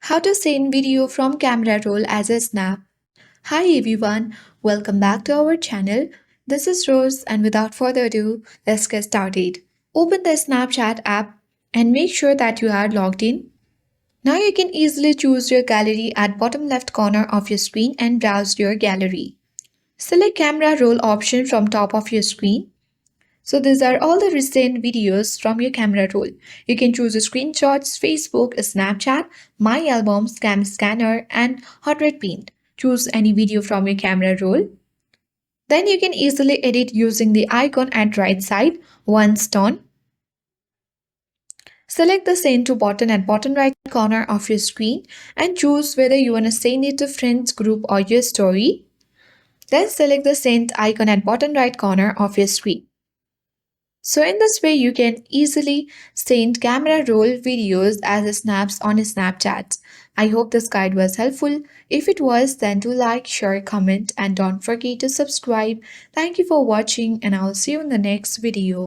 How to send video from camera roll as a snap. Hi everyone, welcome back to our channel. This is Rose and without further ado, let's get started. Open the Snapchat app and make sure that you are logged in. Now you can easily choose your gallery at bottom left corner of your screen and browse your gallery. Select camera roll option from top of your screen. So these are all the recent videos from your camera roll. You can choose screenshots, Facebook, Snapchat, My Albums, Cam Scanner, and Hot Red Paint. Choose any video from your camera roll. Then you can easily edit using the icon at right side. Once done, select the send to button at bottom right corner of your screen and choose whether you want to send it to friends, group, or your story. Then select the send icon at bottom right corner of your screen. So in this way, you can easily send camera roll videos as snaps on Snapchat. I hope this guide was helpful. If it was, then do like, share, comment, and don't forget to subscribe. Thank you for watching, and I'll see you in the next video.